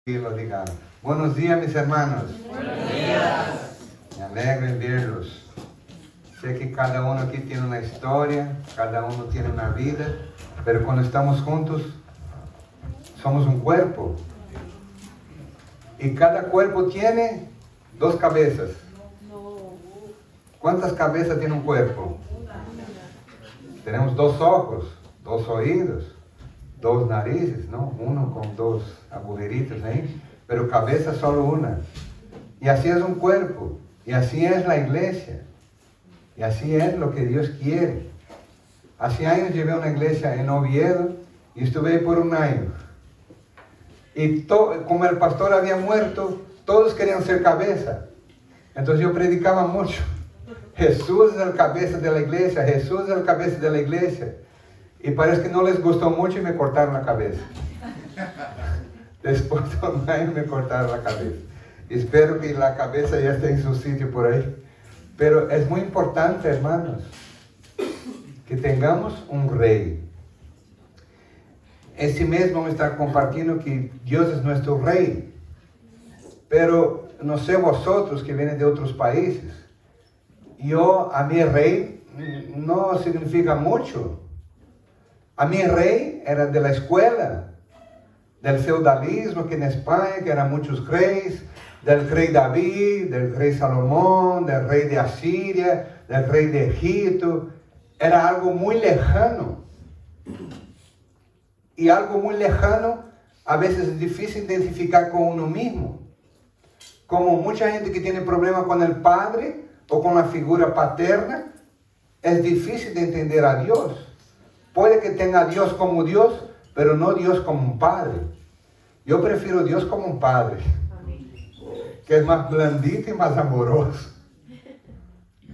Y lo digan. Buenos días, mis hermanos. Buenos días. Me alegro en verlos. Sé que cada uno aquí tiene una historia, cada uno tiene una vida, pero cuando estamos juntos, somos un cuerpo. Y cada cuerpo tiene dos cabezas. ¿Cuántas cabezas tiene un cuerpo? Tenemos dos ojos, dos oídos, dos narices, ¿no? Uno con dos agujeritos ahí, pero cabeza solo una. Y así es un cuerpo, y así es la iglesia, y así es lo que Dios quiere. Hace años llevé a una iglesia en Oviedo y estuve ahí por un año. Y como el pastor había muerto, todos querían ser cabeza. Entonces yo predicaba mucho. Jesús es el cabeza de la iglesia, Jesús es el cabeza de la iglesia. Y parece que no les gustó mucho y me cortaron la cabeza. Después de un año me cortaron la cabeza. Espero que la cabeza ya esté en su sitio por ahí. Pero es muy importante, hermanos, que tengamos un rey. Este mes vamos a estar compartiendo que Dios es nuestro rey. Pero no sé vosotros que vienen de otros países. A mí rey no significa mucho. A mí rey era de la escuela, del feudalismo que en España, que eran muchos reyes, del rey David, del rey Salomón, del rey de Asiria, del rey de Egipto. Era algo muy lejano. Y algo muy lejano a veces es difícil identificar con uno mismo. Como mucha gente que tiene problemas con el padre o con la figura paterna, es difícil de entender a Dios. Puede que tenga a Dios como Dios, pero no Dios como un padre. Yo prefiero Dios como un padre, que es más blandito y más amoroso.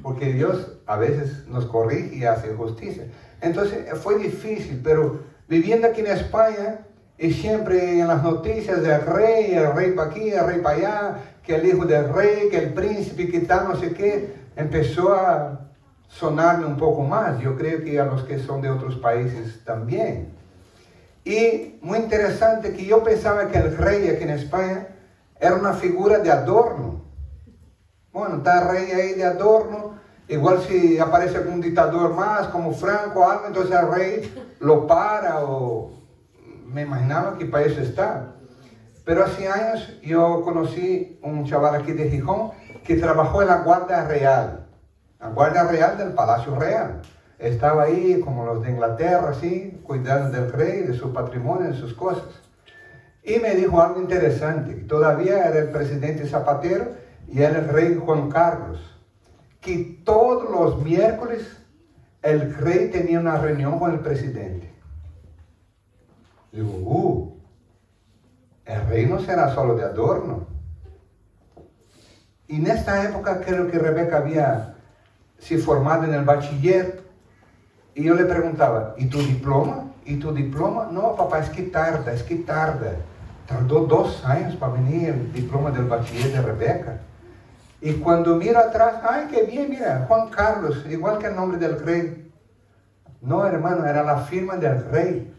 Porque Dios a veces nos corrige y hace justicia. Entonces fue difícil, pero viviendo aquí en España, y siempre en las noticias el rey para aquí, el rey para allá, que el hijo del rey, que el príncipe, que tal, no sé qué, empezó a sonarme un poco más. Yo creo que a los que son de otros países también. Y muy interesante que yo pensaba que el rey aquí en España era una figura de adorno. Bueno, está el rey ahí de adorno. Igual si aparece algún dictador más, como Franco o algo, entonces el rey lo para o... Me imaginaba que para eso está. Pero hace años yo conocí un chaval aquí de Gijón que trabajó en la Guardia Real. La Guardia Real del Palacio Real. Estaba ahí como los de Inglaterra, así, cuidando del rey, de su patrimonio, de sus cosas. Y me dijo algo interesante, que todavía era el presidente Zapatero y era el rey Juan Carlos. Que todos los miércoles el rey tenía una reunión con el presidente. Digo, el rey no será solo de adorno. Y en esta época creo que Rebeca había se formado en el bachiller. Y yo le preguntaba, ¿y tu diploma? ¿Y tu diploma? No, papá, es que tarda. Tardó 2 años para venir el diploma del bachiller de Rebeca. Y cuando miro atrás, ¡ay, qué bien! Mira, Juan Carlos, igual que el nombre del rey. No, hermano, era la firma del rey.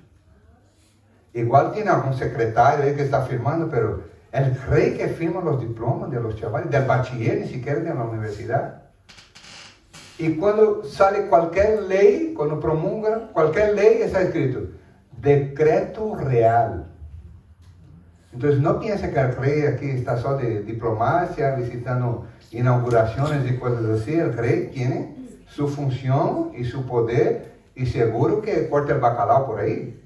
Igual tiene algún secretario ahí que está firmando, pero el rey que firma los diplomas de los chavales, del bachiller, ni siquiera de la universidad. Y cuando sale cualquier ley, cuando promulgan cualquier ley, está escrito, decreto real. Entonces no piense que el rey aquí está solo de diplomacia, visitando inauguraciones y cosas así. El rey tiene su función y su poder, y seguro que corta el bacalao por ahí.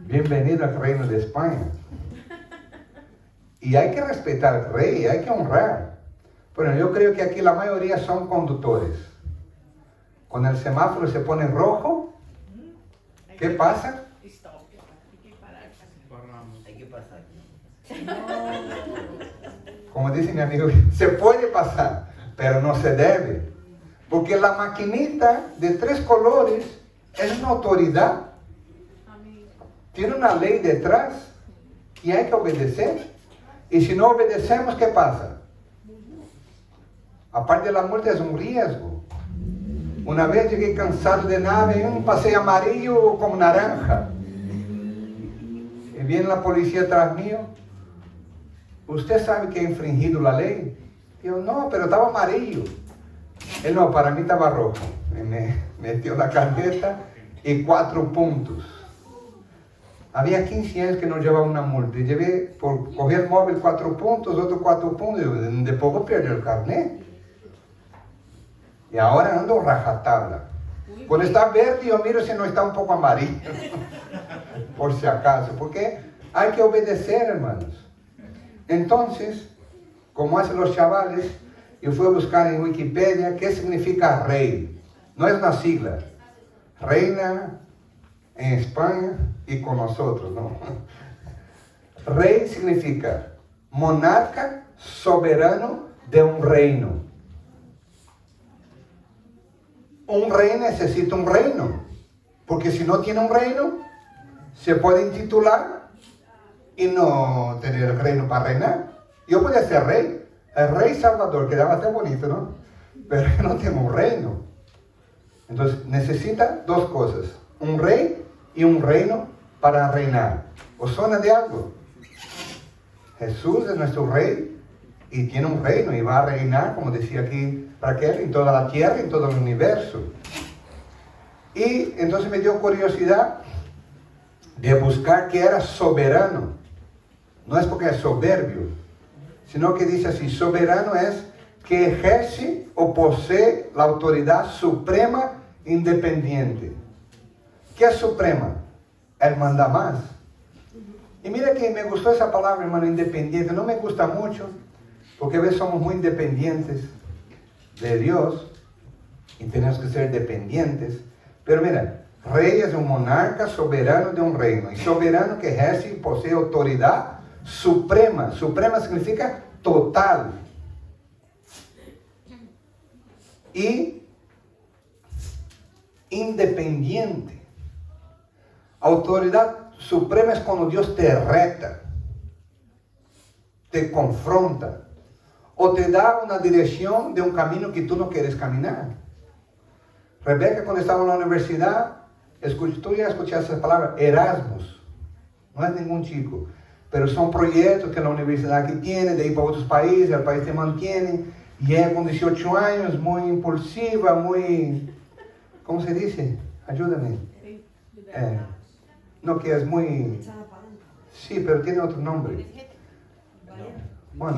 Bienvenido al reino de España. Y hay que respetar al rey, hay que honrar. Bueno, yo creo que aquí la mayoría son conductores. Cuando el semáforo se pone rojo, ¿qué pasa? Hay que pasar. Como dice mi amigo, se puede pasar, pero no se debe. Porque la maquinita de 3 colores es una autoridad. Tiene una ley detrás que hay que obedecer. Y si no obedecemos, ¿qué pasa? Aparte de la muerte, es un riesgo. Una vez llegué cansado de nada en un paseo amarillo como naranja. viene la policía atrás mío. ¿Usted sabe que ha infringido la ley? Yo, no, pero estaba amarillo. Él no, para mí estaba rojo. Me metió la carpeta y 4 puntos. Había 15 años que no llevaba una multa. Y llevé, por coger el móvil, 4 puntos, otros 4 puntos. Y de poco perdió el carnet. Y ahora ando rajatabla. Cuando está verde, yo miro si no está un poco amarillo. Por si acaso. Porque hay que obedecer, hermanos. Entonces, como hacen los chavales, yo fui a buscar en Wikipedia qué significa rey. No es una sigla. Reina en España y con nosotros, ¿no? Rey significa monarca soberano de un reino. Un rey necesita un reino, porque si no tiene un reino, se puede intitular y no tener el reino para reinar. Yo podía ser rey, el rey Salvador, quedaba bastante bonito, ¿no? Pero yo no tengo un reino. Entonces necesita 2 cosas, un rey y un reino para reinar. ¿Os suena de algo? Jesús es nuestro rey y tiene un reino y va a reinar, como decía aquí Raquel, en toda la tierra, en todo el universo. Y entonces me dio curiosidad de buscar que era soberano. No es porque es soberbio, sino que dice así, soberano es que ejerce o posee la autoridad suprema independiente. ¿Qué es suprema? Él manda más. Y mira que me gustó esa palabra, hermano, independiente. No me gusta mucho, porque a veces somos muy independientes de Dios y tenemos que ser dependientes. Pero mira, rey es un monarca soberano de un reino. Y soberano que ejerce y posee autoridad suprema. Suprema significa total. Y independiente. Autoridad suprema es cuando Dios te reta, te confronta, o te da una dirección de un camino que tú no quieres caminar. Rebeca, cuando estaba en la universidad, tú ya escuchaste esa palabra, Erasmus. No es ningún chico, pero son proyectos que la universidad aquí tiene, de ir para otros países, el país te mantiene, y ella con 18 años, muy impulsiva, muy, ¿cómo se dice? Ayúdame. No, que es muy... Sí, pero tiene otro nombre. Bueno,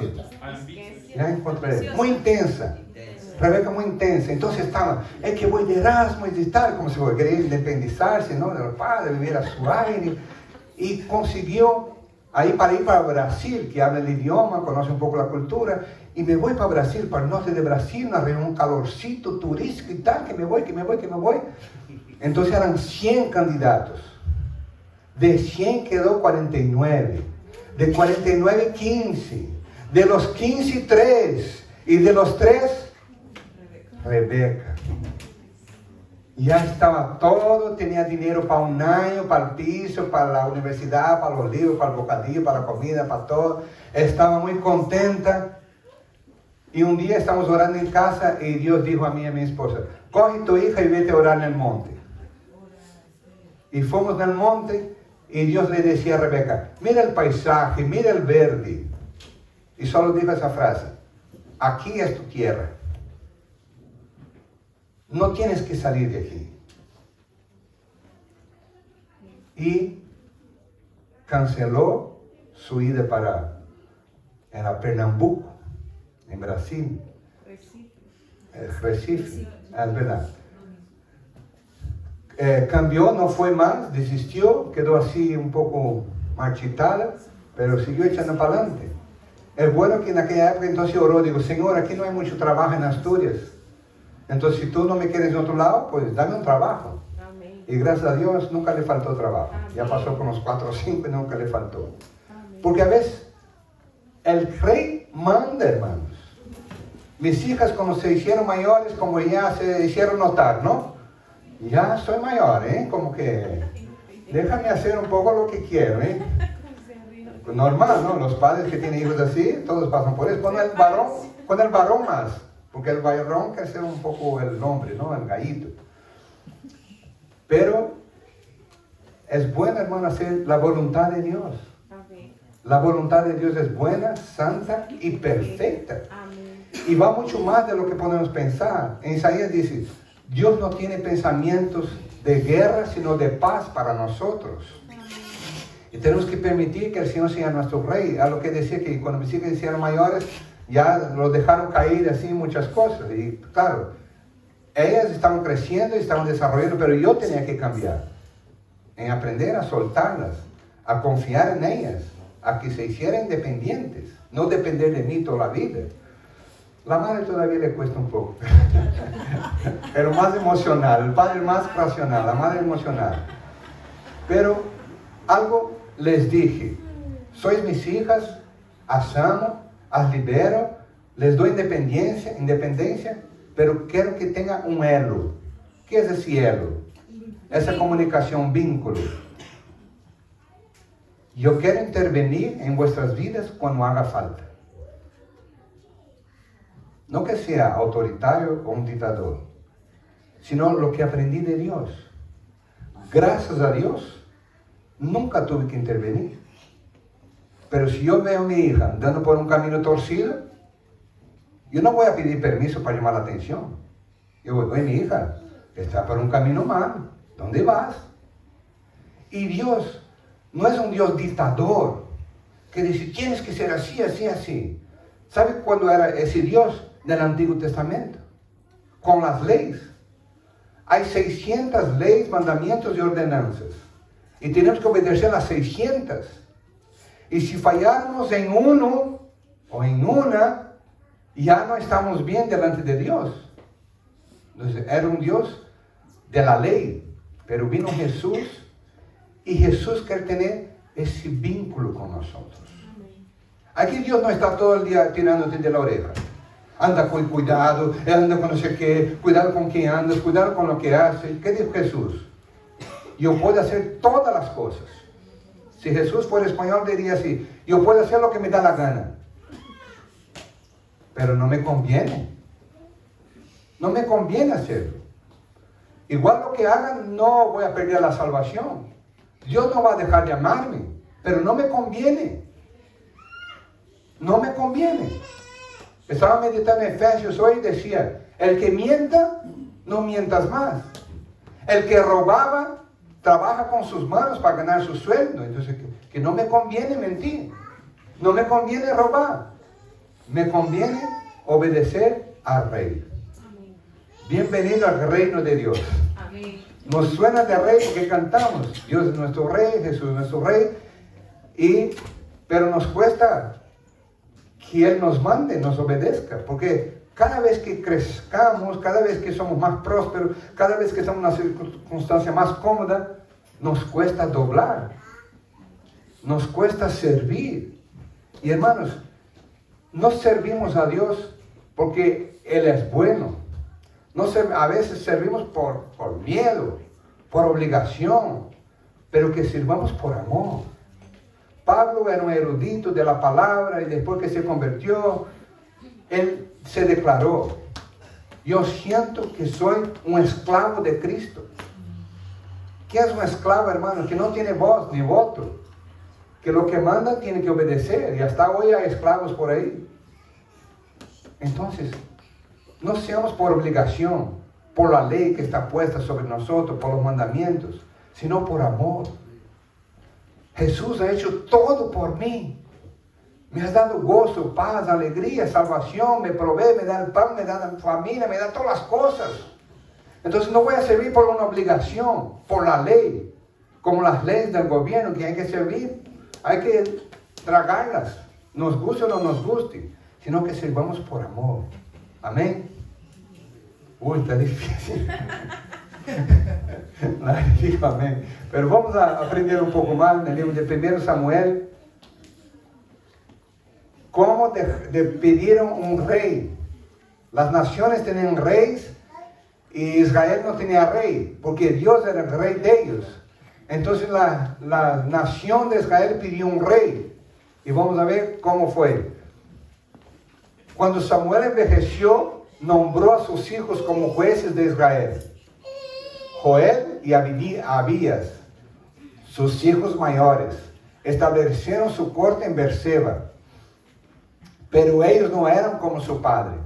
ya encontré. Muy intensa. Rebeca muy intensa. Entonces estaba, es que voy de Erasmus y tal, como si quería independizarse, ¿no? Del padre, vivir a su aire. Y consiguió ahí para ir para Brasil, que habla el idioma, conoce un poco la cultura. Y me voy para Brasil, para el norte de Brasil, un calorcito turístico y tal, que me voy. Entonces eran 100 candidatos. De 100 quedó 49. De 49, 15. De los 15, 3. Y de los 3, Rebeca. Ya estaba todo, tenía dinero para un año, para el piso, para la universidad, para los libros, para el bocadillo, para la comida, para todo. Estaba muy contenta. Y un día estamos orando en casa y Dios dijo a mí y a mi esposa, coge tu hija y vete a orar en el monte. Y fuimos en el monte y Dios le decía a Rebeca, mira el paisaje, mira el verde. Y solo dijo esa frase, aquí es tu tierra. No tienes que salir de aquí. Y canceló su ida era Pernambuco, en Brasil. Recife, es verdad. Cambió, no fue más, desistió, quedó así un poco marchitada, pero siguió echando para adelante. Es bueno que en aquella época entonces oró, digo, Señor, aquí no hay mucho trabajo en Asturias. Entonces, si tú no me quieres en otro lado, pues dame un trabajo. Amén. Y gracias a Dios nunca le faltó trabajo. Amén. Ya pasó con los 4 o 5 y nunca le faltó. Amén. Porque a veces el rey manda, hermanos. Mis hijas cuando se hicieron mayores, como ya se hicieron notar, ¿no? Ya soy mayor, como que déjame hacer un poco lo que quiero, Normal, ¿no? Los padres que tienen hijos así, todos pasan por eso. Con el varón más. Porque el varón quiere ser un poco el hombre, ¿no? El gallito. Pero Es bueno, hermano, hacer la voluntad de Dios. Amén. La voluntad de Dios es buena, santa y perfecta. Amén. Y va mucho más de lo que podemos pensar. En Isaías dice, Dios no tiene pensamientos de guerra, sino de paz para nosotros. Y tenemos que permitir que el Señor sea nuestro Rey. A lo que decía que cuando mis hijos hicieron mayores, ya los dejaron caer así muchas cosas. Y claro, ellas estaban creciendo y estaban desarrollando, pero yo tenía que cambiar. En aprender a soltarlas, a confiar en ellas, a que se hicieran independientes, no depender de mí toda la vida. La madre todavía le cuesta un poco, pero más emocional, el padre más racional, la madre emocional. Pero algo les dije, sois mis hijas, as amo, as libero, les doy independencia, pero quiero que tenga un elo. ¿Qué es ese elo? Esa comunicación, vínculo. Yo quiero intervenir en vuestras vidas cuando haga falta. No que sea autoritario o un dictador, sino lo que aprendí de Dios. Gracias a Dios, nunca tuve que intervenir. Pero si yo veo a mi hija andando por un camino torcido, yo no voy a pedir permiso para llamar la atención. Yo voy, oye, mi hija, está por un camino mal, ¿dónde vas? Y Dios no es un Dios dictador que dice, tienes que ser así, así, así. ¿Sabe cuándo era ese Dios del Antiguo Testamento? Con las leyes. Hay 600 leyes, mandamientos y ordenanzas. Y tenemos que obedecer las 600. Y si fallamos en uno o en una, ya no estamos bien delante de Dios. Entonces, era un Dios de la ley. Pero vino Jesús y Jesús quiere tener ese vínculo con nosotros. Aquí Dios no está todo el día tirándote de la oreja. Anda con cuidado, anda con no sé qué, cuidado con quién andas, cuidado con lo que haces. ¿Qué dijo Jesús? Yo puedo hacer todas las cosas. Si Jesús fuera español diría así, yo puedo hacer lo que me da la gana. Pero no me conviene. No me conviene hacerlo. Igual lo que hagan, no voy a perder la salvación. Dios no va a dejar de amarme, pero no me conviene. No me conviene. Estaba meditando en Efesios hoy y decía, el que mienta, no mientas más. El que robaba, trabaja con sus manos para ganar su sueldo. Entonces, que no me conviene mentir. No me conviene robar. Me conviene obedecer al Rey. Bienvenido al reino de Dios. Amén. Nos suena de Rey porque cantamos. Dios es nuestro Rey, Jesús es nuestro Rey. Pero nos cuesta que Él nos mande, nos obedezca. Porque cada vez que crezcamos, cada vez que somos más prósperos, cada vez que estamos en una circunstancia más cómoda, nos cuesta doblar. Nos cuesta servir. Y hermanos, no servimos a Dios porque Él es bueno. A veces servimos por miedo, por obligación, pero que sirvamos por amor. Pablo era un erudito de la palabra y después que se convirtió, él se declaró, yo siento que soy un esclavo de Cristo. ¿Qué es un esclavo, hermano? Que no tiene voz ni voto, que lo que manda tiene que obedecer, y hasta hoy hay esclavos por ahí. Entonces, no seamos por obligación, por la ley que está puesta sobre nosotros, por los mandamientos, sino por amor. Jesús ha hecho todo por mí. Me has dado gozo, paz, alegría, salvación, me provee, me da el pan, me da la familia, me da todas las cosas. Entonces no voy a servir por una obligación, por la ley, como las leyes del gobierno que hay que servir, hay que tragarlas, nos guste o no nos guste, sino que sirvamos por amor. Amén. Uy, está difícil. Nadie dijo amén. Pero vamos a aprender un poco más en el libro de 1 Samuel. Cómo pidieron un rey. Las naciones tenían reyes y Israel no tenía rey, porque Dios era el rey de ellos. Entonces la nación de Israel pidió un rey. Y vamos a ver cómo fue. Cuando Samuel envejeció, nombró a sus hijos como jueces de Israel. Joel y Abías. sus hijos mayores establecieron su corte en Berseba, pero ellos no eran como su padre,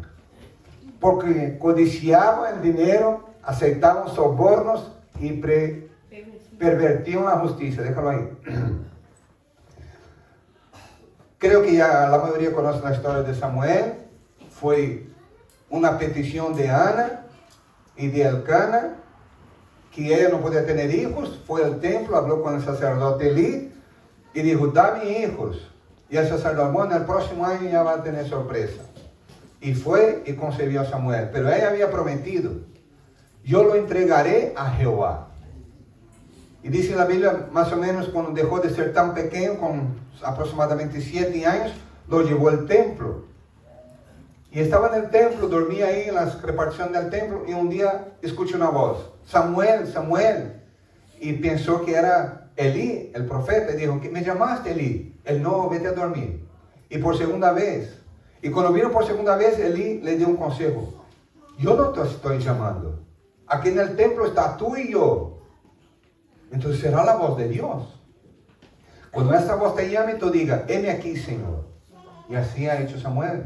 porque codiciaban el dinero, aceptaban sobornos y pervertían la justicia. Déjalo ahí. Creo que ya la mayoría conoce la historia de Samuel. Fue una petición de Ana y de Elcana, que ella no podía tener hijos. Fue al templo, habló con el sacerdote Elí y dijo: dame hijos. Y el sacerdote: bueno, el próximo año ya va a tener sorpresa. Y fue y concebió a Samuel. Pero ella había prometido: yo lo entregaré a Jehová. Y dice la Biblia, más o menos cuando dejó de ser tan pequeño, con aproximadamente 7 años, lo llevó al templo. Y estaba en el templo, dormía ahí en la repartición del templo, y un día escucha una voz: Samuel, Samuel. Y pensó que era Elí, el profeta, y dijo: ¿qué me llamaste, Elí? Él: no, vete a dormir. Y por segunda vez. Y cuando vino por segunda vez, Elí le dio un consejo: yo no te estoy llamando. Aquí en el templo está tú y yo. Entonces será la voz de Dios. Cuando esta voz te llame, tú digas: heme aquí, Señor. Y así ha hecho Samuel.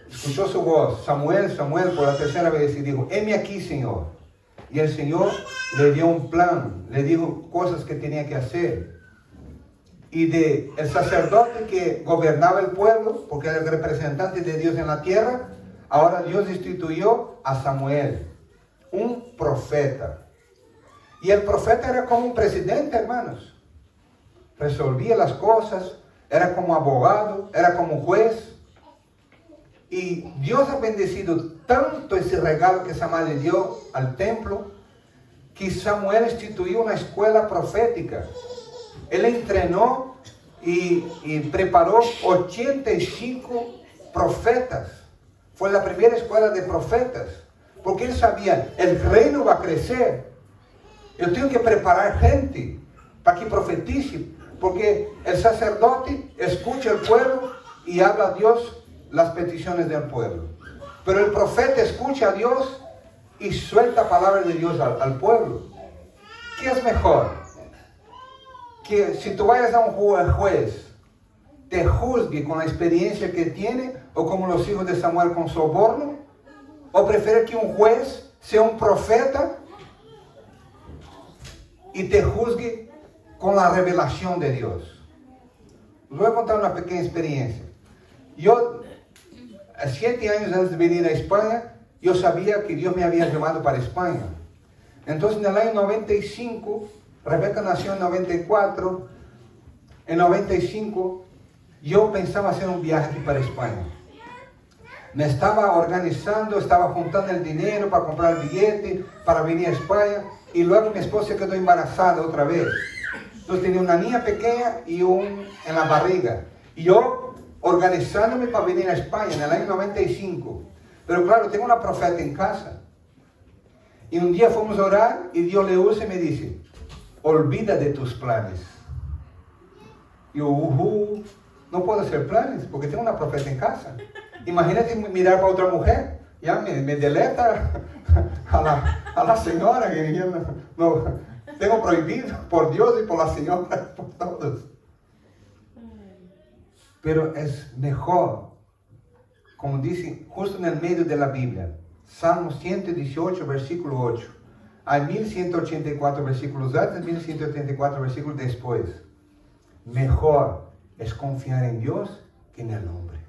Escuchó su voz: Samuel, Samuel, por la tercera vez, y dijo: heme aquí, Señor. Y el Señor le dio un plan, le dijo cosas que tenía que hacer. Y de el sacerdote que gobernaba el pueblo, porque era el representante de Dios en la tierra, ahora Dios instituyó a Samuel, un profeta. Y el profeta era como un presidente, hermanos. Resolvía las cosas, era como abogado, era como juez. Y Dios ha bendecido tanto ese regalo que Samuel le dio al templo, que Samuel instituyó una escuela profética. Él entrenó y preparó 85 profetas. Fue la primera escuela de profetas. Porque él sabía: el reino va a crecer. Yo tengo que preparar gente para que profetice. Porque el sacerdote escucha al pueblo y habla a Dios las peticiones del pueblo. Pero el profeta escucha a Dios y suelta palabras de Dios al pueblo. ¿Qué es mejor? Que si tú vayas a un juez, te juzgue con la experiencia que tiene, o como los hijos de Samuel con soborno, o prefiere que un juez sea un profeta y te juzgue con la revelación de Dios. Les voy a contar una pequeña experiencia. Yo, 7 años antes de venir a España, yo sabía que Dios me había llamado para España. Entonces, en el año 95, Rebeca nació en 94, en 95, yo pensaba hacer un viaje para España. Me estaba organizando, estaba juntando el dinero para comprar el billete, para venir a España, y luego mi esposa quedó embarazada otra vez. Entonces tenía una niña pequeña y un en la barriga. Y yo organizándome para venir a España en el año 95. Pero claro, tengo una profeta en casa. Y un día fuimos a orar y Dios le usa y me dice: olvida de tus planes. Y yo, no puedo hacer planes porque tengo una profeta en casa. Imagínate mirar para otra mujer. Ya me deleta a la señora. Que yo no, tengo prohibido por Dios y por la señora, por todos. Pero es mejor, como dice justo en el medio de la Biblia, Salmo 118, versículo 8. Hay 1184 versículos antes, 1184 versículos después. Mejor es confiar en Dios que en el hombre.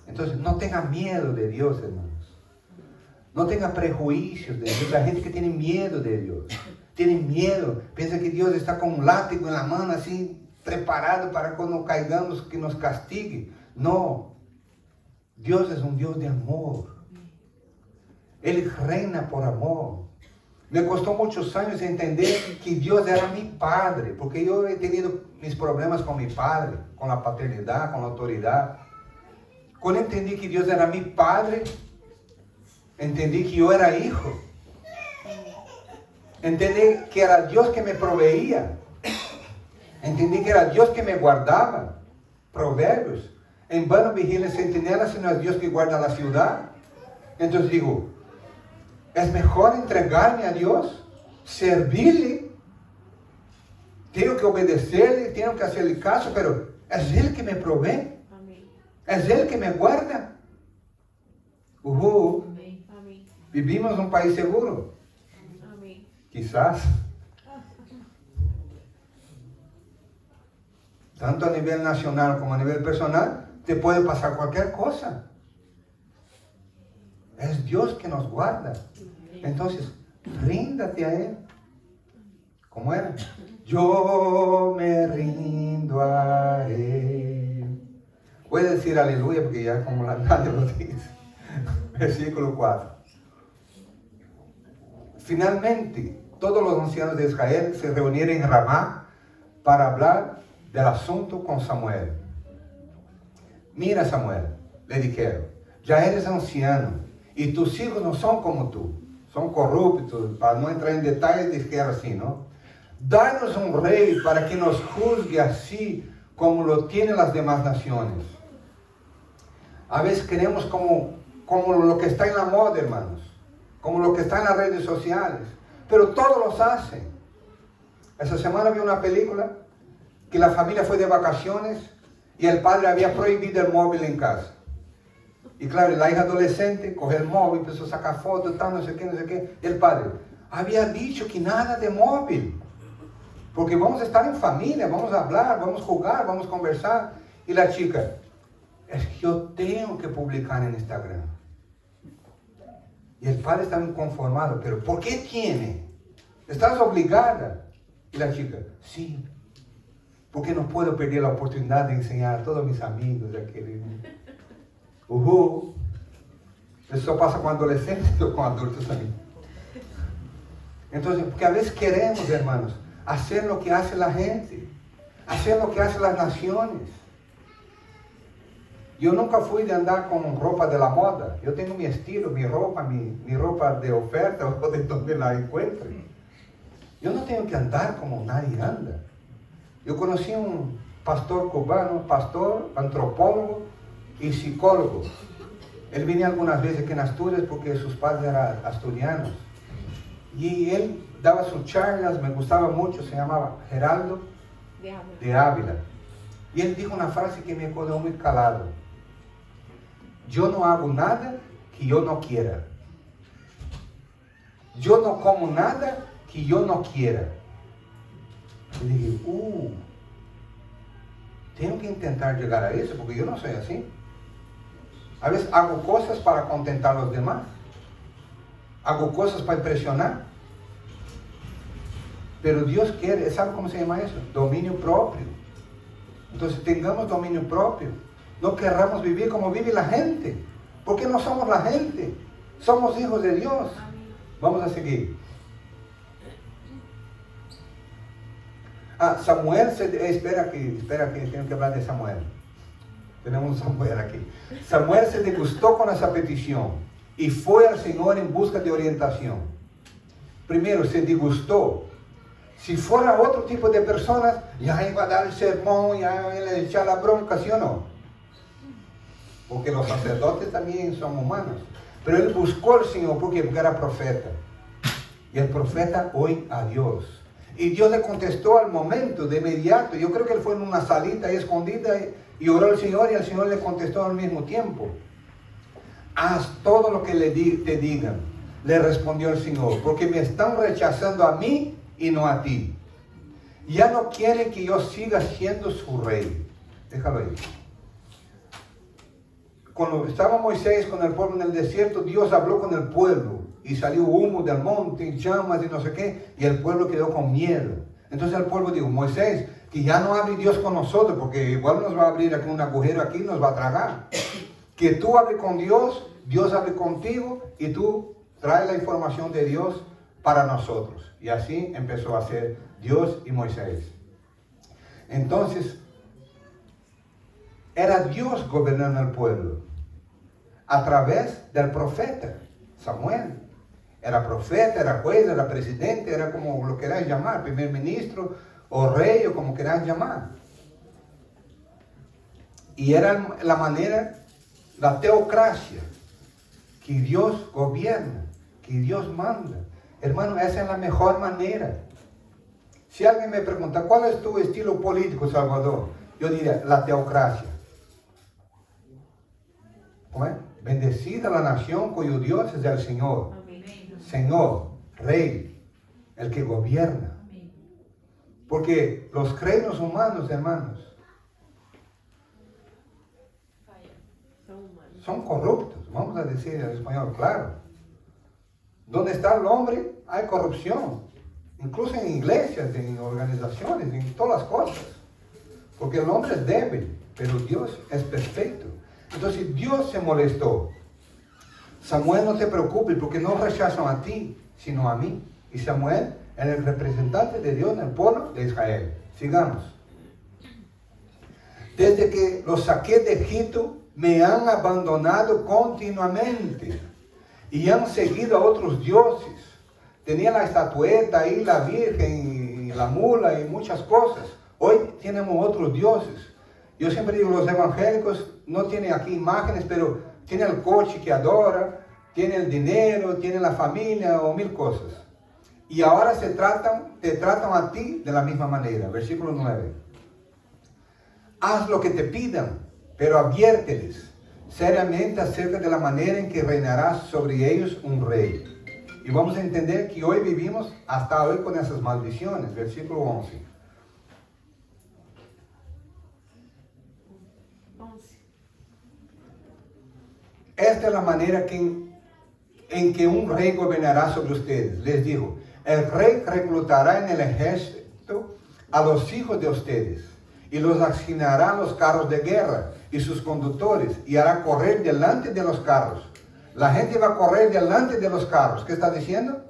Entonces, no tenga miedo de Dios, hermanos. No tenga prejuicios de Dios. La gente que tiene miedo de Dios, tiene miedo, piensa que Dios está con un látigo en la mano, así, preparado para cuando caigamos, que nos castigue. No. Dios es un Dios de amor. Él reina por amor. Me costó muchos años entender que Dios era mi padre, porque yo he tenido mis problemas con mi padre, con la paternidad, con la autoridad. Cuando entendí que Dios era mi padre, entendí que yo era hijo. Entendí que era Dios que me proveía. Entendí que era Dios que me guardaba. Proverbios: en vano vigila el centinela, si no es Dios que guarda la ciudad. Entonces digo, es mejor entregarme a Dios servirle, tengo que obedecerle, tengo que hacerle caso, pero es Él que me provee. Amén. Es Él que me guarda. Amén. Vivimos en un país seguro. Amén. Quizás. Tanto a nivel nacional como a nivel personal, te puede pasar cualquier cosa. Es Dios que nos guarda. Entonces, ríndate a Él. ¿Cómo era? Yo me rindo a Él. Voy a decir aleluya porque ya como nadie lo dice. Versículo 4. Finalmente, todos los ancianos de Israel se reunieron en Ramá para hablar del asunto con Samuel. Mira, Samuel, le dijeron, ya eres anciano y tus hijos no son como tú, son corruptos. Para no entrar en detalles, dijeron así, ¿no? Danos un rey para que nos juzgue así como lo tienen las demás naciones. A veces queremos como lo que está en la moda, hermanos, como lo que está en las redes sociales, pero todos los hacen. Esa semana vi una película que la familia fue de vacaciones y el padre había prohibido el móvil en casa. Y claro, la hija adolescente coge el móvil, empezó a sacar fotos, tal, no sé qué, no sé qué. Y el padre había dicho que nada de móvil, porque vamos a estar en familia, vamos a hablar, vamos a jugar, vamos a conversar. Y la chica, es que yo tengo que publicar en Instagram. Y el padre estaba inconformado, pero ¿por qué tiene? ¿Estás obligada? Y la chica, sí, porque no puedo perder la oportunidad de enseñar a todos mis amigos de aquel. Eso pasa con adolescentes o con adultos también. Entonces, porque a veces queremos, hermanos, hacer lo que hace la gente, hacer lo que hacen las naciones. Yo nunca fui de andar con ropa de la moda. Yo tengo mi estilo, mi ropa de oferta o de donde la encuentre. Yo no tengo que andar como nadie anda. Yo conocí un pastor cubano, pastor, antropólogo y psicólogo. Él venía algunas veces aquí en Asturias porque sus padres eran asturianos. Y él daba sus charlas, me gustaba mucho, se llamaba Geraldo de Ávila. Y él dijo una frase que me quedó muy calado. Yo no hago nada que yo no quiera. Yo no como nada que yo no quiera. Y dije, tengo que intentar llegar a eso porque yo no soy así. A veces hago cosas para contentar a los demás. Hago cosas para impresionar. Pero Dios quiere, ¿sabe cómo se llama eso? Dominio propio. Entonces tengamos dominio propio. No querramos vivir como vive la gente. Porque no somos la gente. Somos hijos de Dios. Vamos a seguir. Samuel, espera que tengo que hablar de Samuel. Tenemos un Samuel aquí. Samuel se disgustó con esa petición y fue al Señor en busca de orientación. Primero, se disgustó. Si fuera otro tipo de personas, ya iba a dar el sermón, ya iba a echar la bronca, ¿sí o no? Porque los sacerdotes también son humanos. Pero él buscó al Señor porque era profeta. Y el profeta oye a Dios. Y Dios le contestó al momento, de inmediato. Yo creo que él fue en una salita ahí escondida y oró al Señor y el Señor le contestó al mismo tiempo. Haz todo lo que te digan, le respondió el Señor, porque me están rechazando a mí y no a ti. Ya no quieren que yo siga siendo su rey. Déjalo ahí. Cuando estaba Moisés con el pueblo en el desierto, Dios habló con el pueblo. Y salió humo del monte, llamas y no sé qué. Y el pueblo quedó con miedo. Entonces el pueblo dijo, Moisés, que ya no hable Dios con nosotros, porque igual nos va a abrir aquí un agujero aquí y nos va a tragar. Que tú hables con Dios, Dios hable contigo y tú traes la información de Dios para nosotros. Y así empezó a ser Dios y Moisés. Entonces, era Dios gobernando el pueblo a través del profeta Samuel. Era profeta, era juez, era presidente, era como lo queráis llamar, primer ministro o rey o como queráis llamar. Y era la manera, la teocracia, que Dios gobierna, que Dios manda. Hermano, esa es la mejor manera. Si alguien me pregunta, ¿cuál es tu estilo político, Salvador? Yo diría, la teocracia. ¿Cómo es? Bendecida la nación cuyo Dios es el Señor. Señor, Rey, el que gobierna. Porque los reinos humanos, hermanos, son corruptos. Vamos a decir en español, claro. Donde está el hombre, hay corrupción. Incluso en iglesias, en organizaciones, en todas las cosas. Porque el hombre es débil, pero Dios es perfecto. Entonces Dios se molestó. Samuel, no te preocupes, porque no rechazan a ti, sino a mí. Y Samuel era el representante de Dios en el pueblo de Israel. Sigamos. Desde que los saqué de Egipto, me han abandonado continuamente. Y han seguido a otros dioses. Tenía la estatueta ahí, la virgen, y la mula y muchas cosas. Hoy tenemos otros dioses. Yo siempre digo, los evangélicos no tienen aquí imágenes, pero tienen el coche que adora, tienen el dinero, tienen la familia o mil cosas. Y ahora te tratan a ti de la misma manera. Versículo 9. Haz lo que te pidan, pero adviérteles seriamente acerca de la manera en que reinará sobre ellos un rey. Y vamos a entender que hoy vivimos hasta hoy con esas maldiciones. Versículo 11. Esta es la manera en que un rey gobernará sobre ustedes. Les dijo, el rey reclutará en el ejército a los hijos de ustedes y los asignará a los carros de guerra y sus conductores y hará correr delante de los carros. La gente va a correr delante de los carros. ¿Qué está diciendo?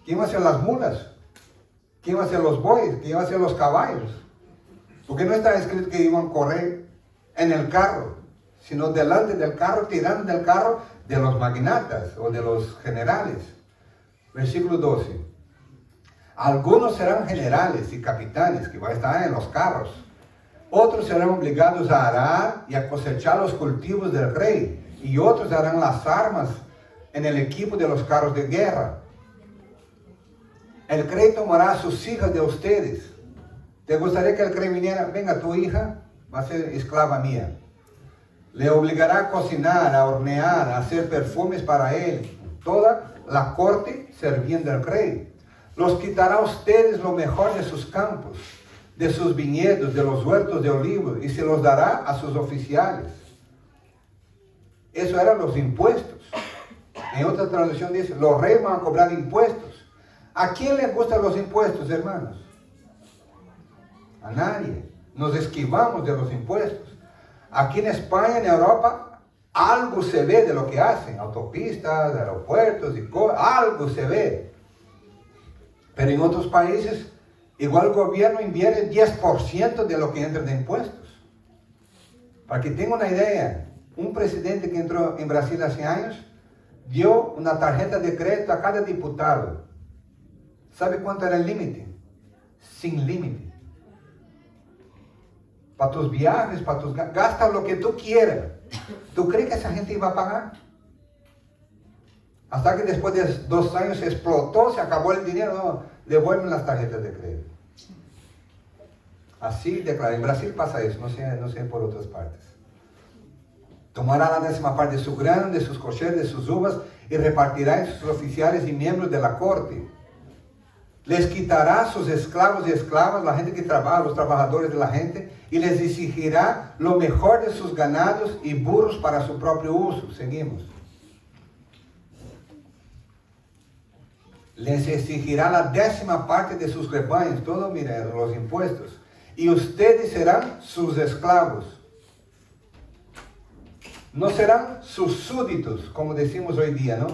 ¿Quién va a ser las mulas? ¿Quién va a ser los bueyes? ¿Quién va a ser los caballos? Porque no está escrito que iban a correr en el carro, sino delante del carro, tirando del carro de los magnatas o de los generales. Versículo 12. Algunos serán generales y capitanes que van a estar en los carros. Otros serán obligados a arar y a cosechar los cultivos del rey. Y otros harán las armas en el equipo de los carros de guerra. El rey tomará a sus hijas de ustedes. ¿Te gustaría que el rey viniera? Venga, tu hija va a ser esclava mía. Le obligará a cocinar, a hornear, a hacer perfumes para él. Toda la corte servían del rey. Los quitará a ustedes lo mejor de sus campos, de sus viñedos, de los huertos de olivos, y se los dará a sus oficiales. Eso eran los impuestos. En otra traducción dice, los reyes van a cobrar impuestos. ¿A quién les gustan los impuestos, hermanos? A nadie. Nos esquivamos de los impuestos. Aquí en España, en Europa, algo se ve de lo que hacen. Autopistas, aeropuertos y cosas, algo se ve. Pero en otros países, igual el gobierno invierte 10% de lo que entra de impuestos. Para que tengan una idea, un presidente que entró en Brasil hace años, dio una tarjeta de crédito a cada diputado. ¿Sabe cuánto era el límite? Sin límite. Para tus viajes, para tus gastos, gasta lo que tú quieras. ¿Tú crees que esa gente iba a pagar? Hasta que después de 2 años se explotó, se acabó el dinero, no, devuelven las tarjetas de crédito. Así declara. En Brasil pasa eso, no sé por otras partes. Tomará la 10ª parte de su grano, de sus cosetas, de sus uvas, y repartirá en sus oficiales y miembros de la corte. Les quitará sus esclavos y esclavas, la gente que trabaja, los trabajadores de la gente, y les exigirá lo mejor de sus ganados y burros para su propio uso. Seguimos. Les exigirá la 10ª parte de sus rebaños, todo, mira, los impuestos. Y ustedes serán sus esclavos. No serán sus súbditos, como decimos hoy día, ¿no?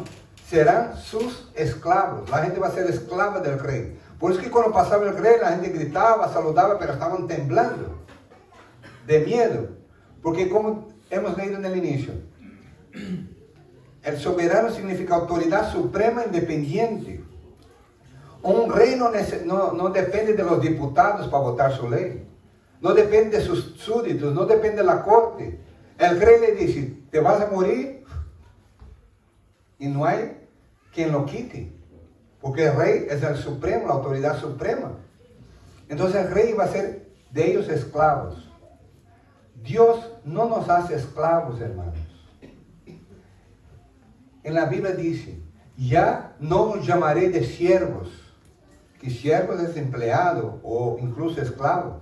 Serán sus esclavos. La gente va a ser esclava del rey. Por eso que cuando pasaba el rey, la gente gritaba, saludaba, pero estaban temblando de miedo. Porque como hemos leído en el inicio, el soberano significa autoridad suprema independiente. Un rey no depende de los diputados para votar su ley. No depende de sus súbditos, no depende de la corte. El rey le dice, te vas a morir y no hay quien lo quite. Porque el rey es el supremo, la autoridad suprema. Entonces el rey va a ser de ellos esclavos. Dios no nos hace esclavos, hermanos. En la Biblia dice, ya no os llamaré de siervos, que siervos es empleado o incluso esclavo.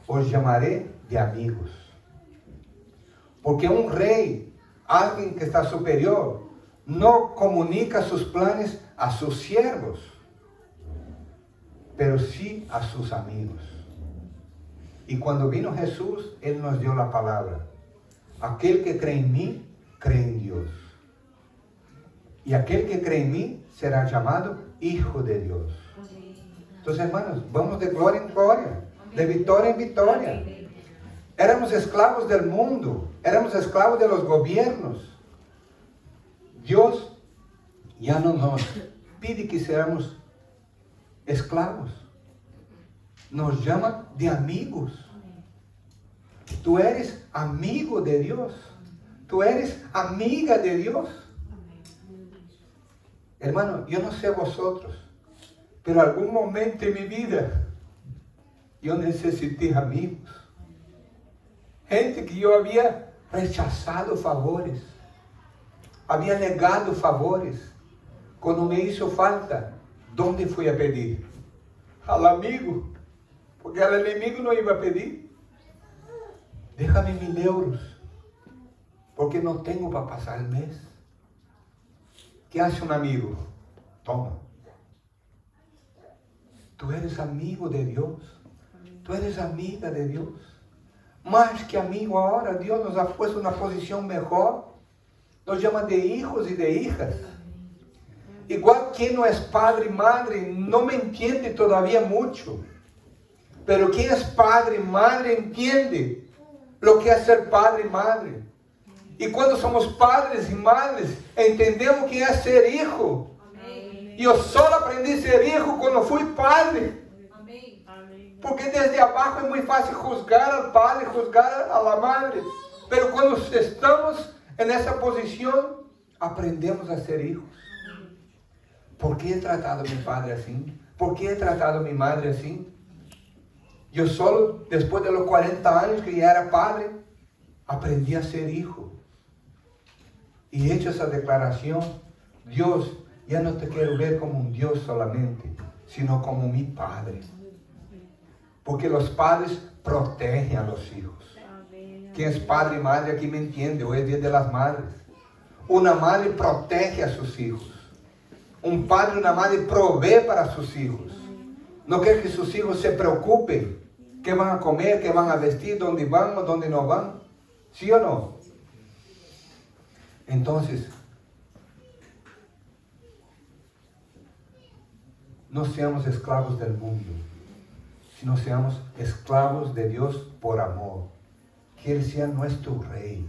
Os llamaré de amigos. Porque un rey, alguien que está superior, no comunica sus planes a sus siervos, pero sí a sus amigos. Y cuando vino Jesús, Él nos dio la palabra. Aquel que cree en mí, cree en Dios. Y aquel que cree en mí será llamado Hijo de Dios. Entonces, hermanos, vamos de gloria en gloria, de victoria en victoria. Éramos esclavos del mundo, éramos esclavos de los gobiernos. Dios ya no nos pide que seamos esclavos. Nos llama de amigos. Tú eres amigo de Dios. Tú eres amiga de Dios. Hermano, yo no sé vosotros, pero algún momento en mi vida yo necesité amigos. Gente que yo había rechazado favores, había negado favores. Cuando me hizo falta, ¿dónde fui a pedir? Al amigo, porque al enemigo no iba a pedir. Déjame 1.000 euros, porque no tengo para pasar el mes. ¿Qué hace un amigo? Toma. Tú eres amigo de Dios. Tú eres amiga de Dios. Más que amigo ahora, Dios nos ha puesto en una posición mejor. Nos llama de hijos y de hijas. Igual quien no es padre y madre, no me entiende todavía mucho. Pero quien es padre y madre entiende lo que es ser padre y madre. Y cuando somos padres y madres, entendemos que es ser hijo. Amén. Yo solo aprendí a ser hijo cuando fui padre. Amén. Porque desde abajo es muy fácil juzgar al padre, juzgar a la madre. Pero cuando estamos en esa posición, aprendemos a ser hijos. ¿Por qué he tratado a mi padre así? ¿Por qué he tratado a mi madre así? Yo solo, después de los 40 años que ya era padre, aprendí a ser hijo. Y he hecho esa declaración: Dios, ya no te quiero ver como un Dios solamente, sino como mi Padre. Porque los padres protegen a los hijos. ¿Quién es padre y madre aquí me entiende? Hoy es Día de las Madres. Una madre protege a sus hijos. Un padre y una madre provee para sus hijos. No quiere que sus hijos se preocupen. ¿Qué van a comer? ¿Qué van a vestir? ¿Dónde van o dónde no van? ¿Sí o no? Entonces, no seamos esclavos del mundo, sino seamos esclavos de Dios por amor. Que Él sea nuestro Rey.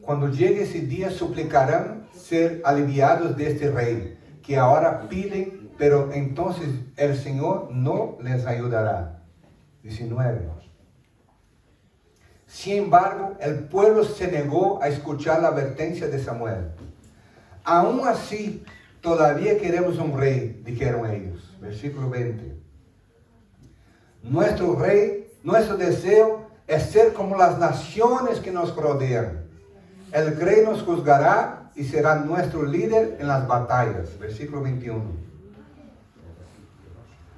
Cuando llegue ese día, suplicarán ser aliviados de este Rey, que ahora piden, pero entonces el Señor no les ayudará. 19. Sin embargo, el pueblo se negó a escuchar la advertencia de Samuel. Aún así, todavía queremos un rey, dijeron ellos. Versículo 20. Nuestro rey, nuestro deseo es ser como las naciones que nos rodean. El rey nos juzgará y será nuestro líder en las batallas. Versículo 21.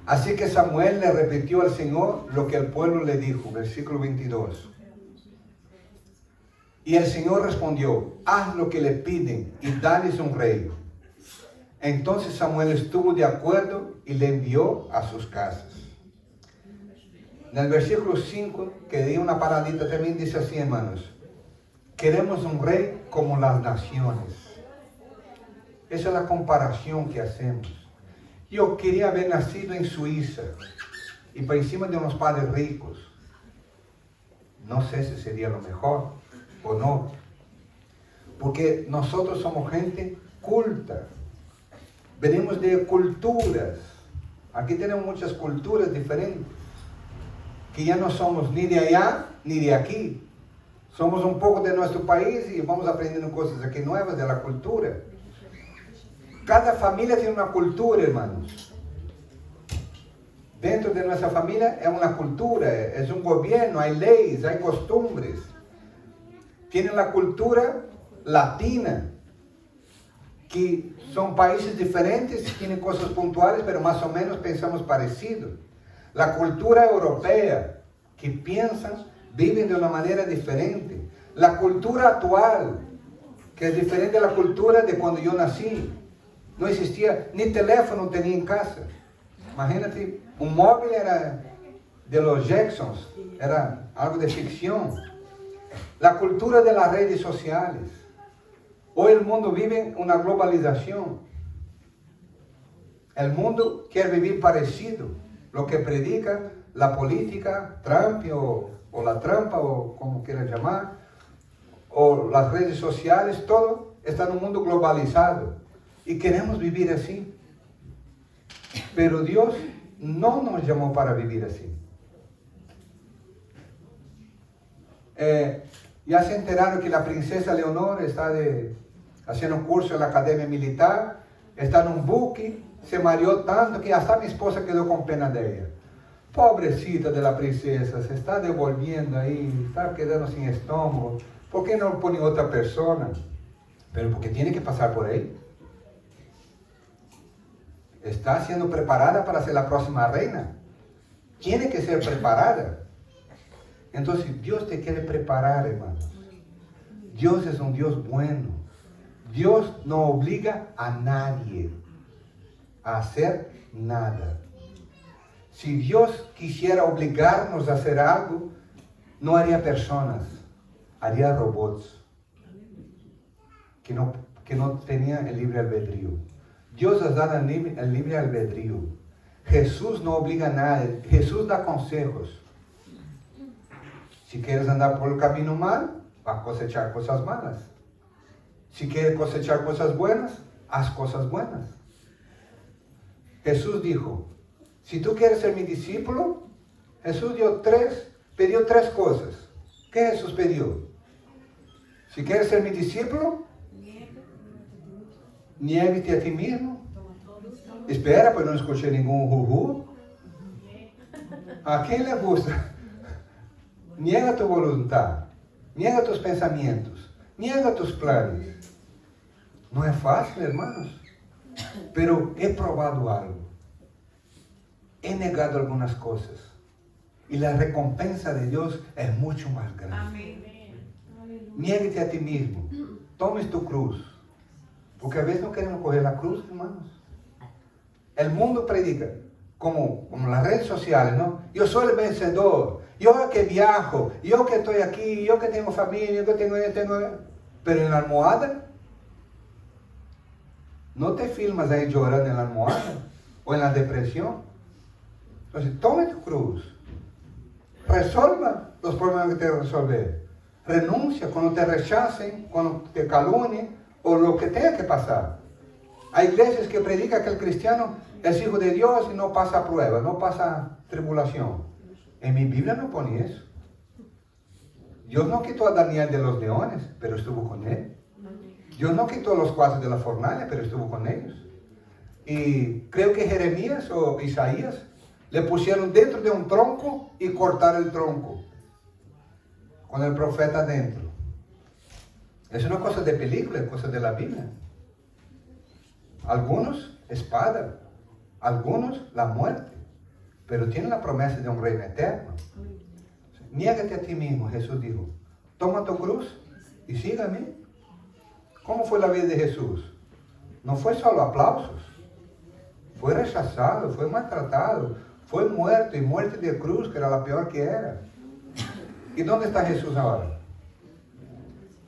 Así que Samuel le repitió al Señor lo que el pueblo le dijo. Versículo 22. Y el Señor respondió: haz lo que le piden y dales un rey. Entonces Samuel estuvo de acuerdo y le envió a sus casas. En el versículo 5, que di una paradita, también dice así, hermanos: queremos un rey como las naciones. Esa es la comparación que hacemos. Yo quería haber nacido en Suiza y por encima de unos padres ricos. No sé si sería lo mejor o no, porque nosotros somos gente culta, venimos de culturas. Aquí tenemos muchas culturas diferentes, que ya no somos ni de allá ni de aquí. Somos un poco de nuestro país y vamos aprendiendo cosas aquí nuevas de la cultura. Cada familia tiene una cultura, hermanos. Dentro de nuestra familia es una cultura, es un gobierno, hay leyes, hay costumbres. Tienen la cultura latina, que son países diferentes, tienen cosas puntuales, pero más o menos pensamos parecido. La cultura europea, que piensan, viven de una manera diferente. La cultura actual, que es diferente a la cultura de cuando yo nací. No existía, ni teléfono tenía en casa. Imagínate, un móvil era de los Jacksons, era algo de ficción. La cultura de las redes sociales. Hoy el mundo vive una globalización. El mundo quiere vivir parecido. Lo que predica la política, Trump o la trampa, o como quieran llamar, o las redes sociales, todo está en un mundo globalizado. Y queremos vivir así. Pero Dios no nos llamó para vivir así. Ya se enteraron que la princesa Leonor está haciendo un curso en la academia militar, está en un buque, se mareó tanto que hasta mi esposa quedó con pena de ella. Pobrecita de la princesa, se está devolviendo ahí, está quedando sin estómago. ¿Por qué no pone otra persona? Pero porque tiene que pasar por ahí. Está siendo preparada para ser la próxima reina. Tiene que ser preparada. Entonces Dios te quiere preparar, hermanos. Dios es un Dios bueno. Dios no obliga a nadie a hacer nada. Si Dios quisiera obligarnos a hacer algo, no haría personas, haría robots que no tenían el libre albedrío. Dios nos da el libre albedrío. Jesús no obliga a nadie. Jesús da consejos. Si quieres andar por el camino mal, vas a cosechar cosas malas. Si quieres cosechar cosas buenas, haz cosas buenas. Jesús dijo, si tú quieres ser mi discípulo, Jesús pidió tres cosas. ¿Qué Jesús pidió? Si quieres ser mi discípulo, niéguete a ti mismo. Espera, pues no escuché ningún juju. ¿A quién le gusta? Niega tu voluntad, niega tus pensamientos, niega tus planes. No es fácil, hermanos, pero he probado algo. He negado algunas cosas y la recompensa de Dios es mucho más grande. Amén. Niéguete a ti mismo, tomes tu cruz, porque a veces no queremos coger la cruz, hermanos. El mundo predica, como las redes sociales, ¿no? Yo soy el vencedor, yo que viajo, yo que estoy aquí, yo que tengo familia, yo que tengo... Pero en la almohada, no te filmas ahí llorando en la almohada o en la depresión. Entonces, tome tu cruz, resuelva los problemas que te resolver, renuncia cuando te rechacen, cuando te calumnien o lo que tenga que pasar. Hay iglesias que predican que el cristiano es hijo de Dios y no pasa prueba, no pasa tribulación. En mi Biblia no pone eso. Dios no quitó a Daniel de los leones, pero estuvo con él. Dios no quitó a los 4 de la fornalha, pero estuvo con ellos. Y creo que Jeremías o Isaías le pusieron dentro de un tronco y cortaron el tronco con el profeta dentro. Es una cosa de película, es cosa de la Biblia. Algunos, espada. Algunos, la muerte. Pero tienen la promesa de un reino eterno. Niégate a ti mismo, Jesús dijo. Toma tu cruz y sígame. ¿Cómo fue la vida de Jesús? No fue solo aplausos. Fue rechazado, fue maltratado, fue muerto y muerte de cruz, que era la peor que era. ¿Y dónde está Jesús ahora?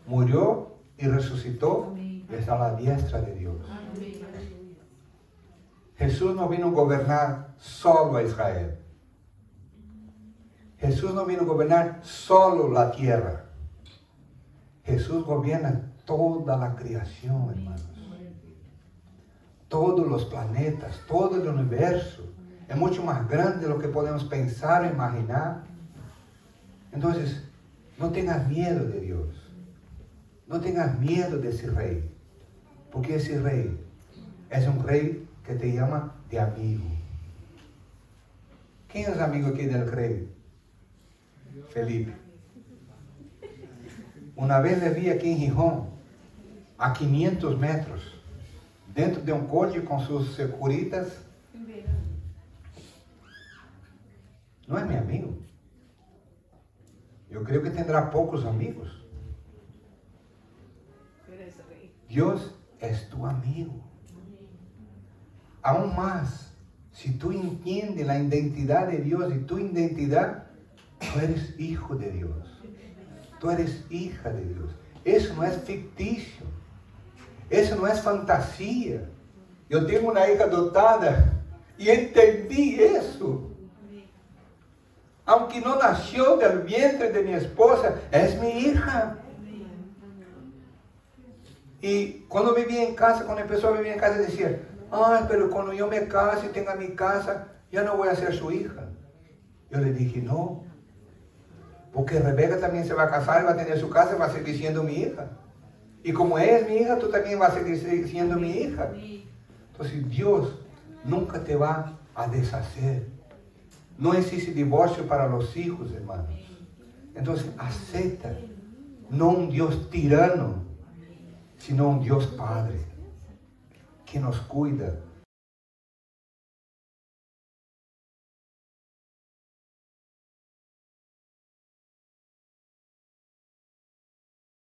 Murió y resucitó y está a la diestra de Dios. Jesús no vino a gobernar solo a Israel. Jesús no vino a gobernar solo la tierra. Jesús gobierna toda la creación, hermanos. Todos los planetas, todo el universo. Es mucho más grande de lo que podemos pensar o imaginar. Entonces, no tengas miedo de Dios. No tengas miedo de ese rey. Porque ese rey es un rey que te llama de amigo. ¿Quién es amigo aquí del rey? Felipe. Una vez le vi aquí en Gijón, a 500 metros, dentro de un coche con sus securitas. No es mi amigo. Yo creo que tendrá pocos amigos. Dios es tu amigo. Aún más, si tú entiendes la identidad de Dios y tu identidad, tú eres hijo de Dios. Tú eres hija de Dios. Eso no es ficticio. Eso no es fantasía. Yo tengo una hija adoptada y entendí eso. Aunque no nació del vientre de mi esposa, es mi hija. Y cuando vivía en casa, cuando empezó a vivir en casa, decía, ay, pero cuando yo me case y tenga mi casa, ya no voy a ser su hija. Yo le dije, no. Porque Rebeca también se va a casar, va a tener su casa y va a seguir siendo mi hija. Y como ella es mi hija, tú también vas a seguir siendo mi hija. Entonces Dios nunca te va a deshacer. No existe divorcio para los hijos, hermanos. Entonces acepta, no un Dios tirano, sino un Dios Padre, que nos cuida,